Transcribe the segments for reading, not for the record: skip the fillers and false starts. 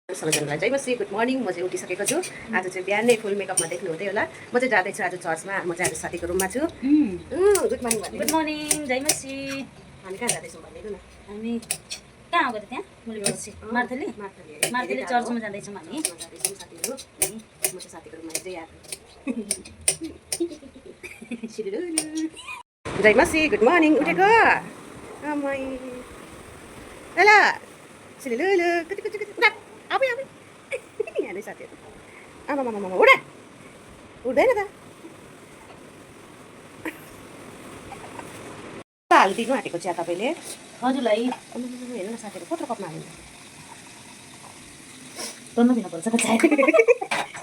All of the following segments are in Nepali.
सबैजनालाई जय मसी गुड मर्निङ। म चाहिँ उठिसकेको छु। आज चाहिँ बिहानै फुल मेकअपमा देख्नु हुँदै होला। म चाहिँ जाँदैछु आज चर्चमा। म चाहिँ आज साथीको रुममा छु। गुड मर्निङ भन्नु। गुड मर्निङ जय मसी। हामी कहाँ जाँदैछौँ भनिदिनु न। हामी कहाँ हो त्यहाँ मैले बस्छु मार्थली मार्थली चर्चमा जाँदैछौँ हामी। साथीहरू म चाहिँ साथीको रुममा चाहिँ यहाँ जय मसी गुड मर्निङ। उठेको आमै ल सिलिलु कति कति कति आबै आबै यहाँनिर साथीहरू आमामामा उडा उड्दैन त हालिदिनु आँटेको चिया तपाईँले हजुरलाई हेर्नु न साथीहरू कत्रो कपमा हाल्नु तन्न दिनुपर्छ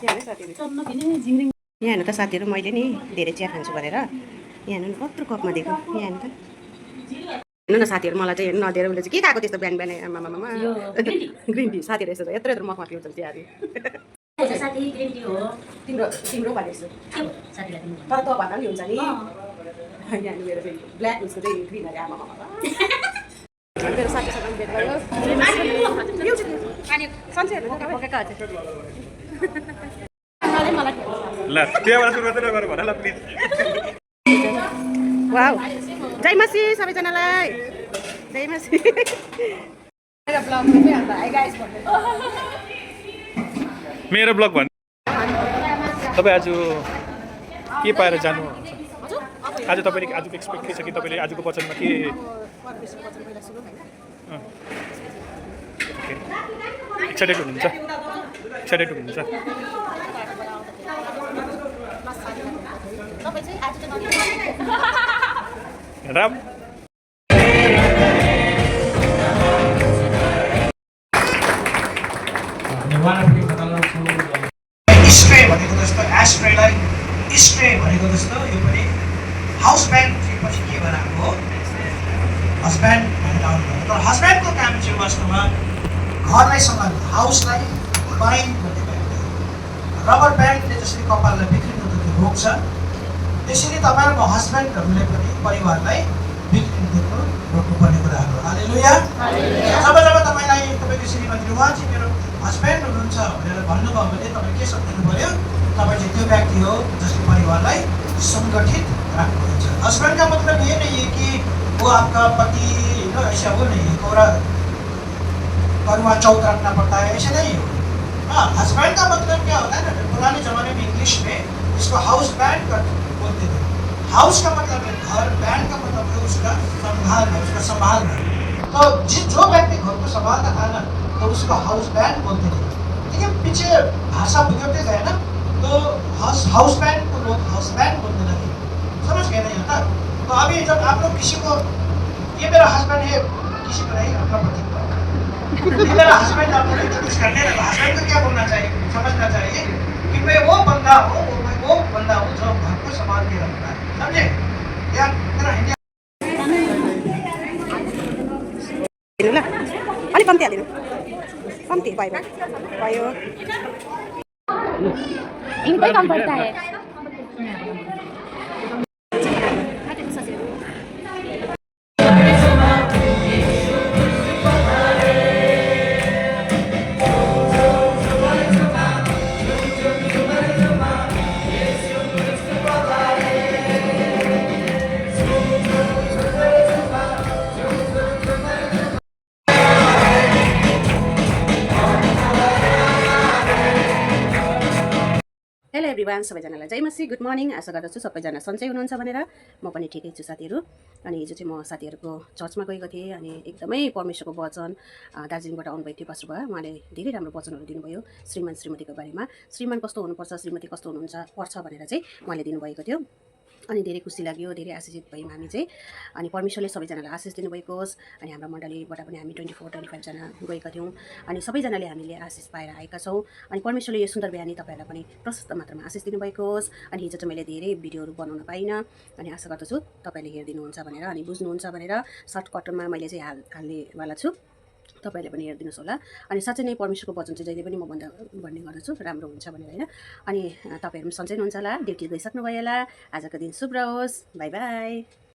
यहाँ साथीहरू तन्न किन झिङरिङ यहाँ हेर्नु त साथीहरू मैले नि धेरै चिया खान्छु भनेर यहाँ हेर्नु न कत्रो कपमा दिएको यहाँ हेर्नु त हेर्नु न साथीहरू मलाई चाहिँ हेर्नु नदिएर उसले चाहिँ के खाएको त्यस्तो बिहान बिहान आमामामा ग्रिन टी साथीहरू यसो यत्रो यत्रो मखमा पिउँछ चियाहरू साथी ग्रिन टी हो तिम्रो तिम्रो भनेछु साथीलाई दिनु तर तँ भन्दा पनि हुन्छ नि यहाँ मेरो फेरि ब्ल्याक उसको चाहिँ ग्रिन अरे आमामामा मेरो साथीसँग भेट भयो सन्चै हेर्नु त पकाएको हजुर ल त्यहाँबाट सुरु गर्दै नगर भन ल प्लिज। वाउ जय मसी सबैजनालाई जय मसी। मेरो ब्लग भन् तपाईँ आज के पाएर जानु आज तपाईँले आजको एक्सपेक्ट के छ कि तपाईँले आजको वचनमा के एक्साइटेड हुनुहुन्छ एक्साइटेड हुनुहुन्छ राम स्प्रे भनेको जस्तो एस्प्रेलाई स्प्रे भनेको जस्तो यो पनि हाउस ब्यान्ड पछि के बनाएको हो हस्ब्यान्ड भनेर आउनुभयो। तर हस्ब्यान्डको काम चाहिँ वास्तवमा घरलाई सम्हाल्नु हाउसलाई बाइन्ड गर्ने काम हो। रबर ब्यान्डले जसरी कपाललाई बिग्रिनुदेखि रोक्छ त्यसरी तपाईँहरूको हस्ब्यान्डहरूले पनि परिवारलाई बिग्रिनुदेखि रोक्नुपर्ने कुराहरू हो। हालेलुया। जब जब तपाईँलाई तपाईँको श्रीमती उहाँ चाहिँ मेरो हस्ब्यान्ड हुनुहुन्छ भनेर भन्नुभयो भने तपाईँ के सम्झनु पऱ्यो तपाईँ चाहिँ त्यो व्यक्ति हो जसले परिवारलाई सङ्गठित राख्नुहुन्छ। हस्बैंड का मतलब ये नहीं है कि वो आपका पति ऐसा वो नहीं है करुआ चौथ रखना पड़ता है, ऐसा नहीं हो। हाँ, हस्बैंड का मतलब क्या होता है ना, पुराने जमाने में इंग्लिश में इसको हाउस बैंड बोलते थे। हाउस का मतलब है घर, बैंड का मतलब है उसका संभालना, उसका संभालना। तो जो व्यक्ति घर को संभालता था ना तो उसको हाउस बैंड बोलते थे। लेकिन पीछे भाषा बिगड़ते गए ना तो हाउस बैंड को लोग हाउस बैंड बोलने लगे। समझ गए नहीं होता। तो अभी जब आप लोग किसी को ये मेरा हस्बैंड है किसी को नहीं अपना पति को ये मेरा हस्बैंड आपको नहीं तो कुछ करने लगा। हस्बैंड को क्या बोलना चाहिए, समझना चाहिए कि मैं वो बंदा हूँ, मैं वो बंदा हूँ जो घर को संभाल के रखता है। समझे क्या मेरा हिंदी ल अलिक कम्ती हालिदिनु कम्ती भयो भयो इनको काम पड़ता है। हेलो एभ्रिवान सबैजनालाई जय मसी गुड मर्निङ। आशा गर्दछु सबैजना सन्चै हुनुहुन्छ भनेर। म पनि ठिकै छु साथीहरू। अनि हिजो चाहिँ म साथीहरूको चर्चमा गएको थिएँ अनि एकदमै परमेश्वरको वचन दार्जिलिङबाट आउनुभएको थियो पास्टर भए उहाँले धेरै राम्रो वचनहरू दिनुभयो श्रीमान श्रीमतीको बारेमा। श्रीमान कस्तो हुनुपर्छ श्रीमती कस्तो पर्छ भनेर चाहिँ उहाँले दिनुभएको थियो। अनि धेरै खुसी लाग्यो, धेरै आशिषित भयौँ हामी चाहिँ। अनि परमेश्वरले सबैजनालाई आशिष दिनुभएको होस्। अनि हाम्रो मण्डलीबाट पनि हामी 24-25 जना गएका थियौँ अनि सबैजनाले हामीले आशिष पाएर आएका छौँ। अनि परमेश्वरले यो सुन्दर बिहानी तपाईँहरूलाई पनि प्रशस्त मात्रामा आशिष दिनुभएको होस्। अनि हिजो चाहिँ मैले धेरै भिडियोहरू बनाउन पाइनँ अनि आशा गर्दछु तपाईँले हेरिदिनुहुन्छ भनेर अनि बुझ्नुहुन्छ भनेर सर्टकटमा मैले चाहिँ हाल्नेवाला छु। तपाईँले पनि हेरिदिनुहोस् होला। अनि साँच्चै नै परमेश्वरको वचन चाहिँ जहिले पनि म भन्ने गर्दछु राम्रो हुन्छ भनेर होइन। अनि तपाईँहरू पनि सन्चै हुनुहुन्छ होला, ड्युटी गइसक्नुभयो होला। आजको दिन शुभ रहोस्। By by.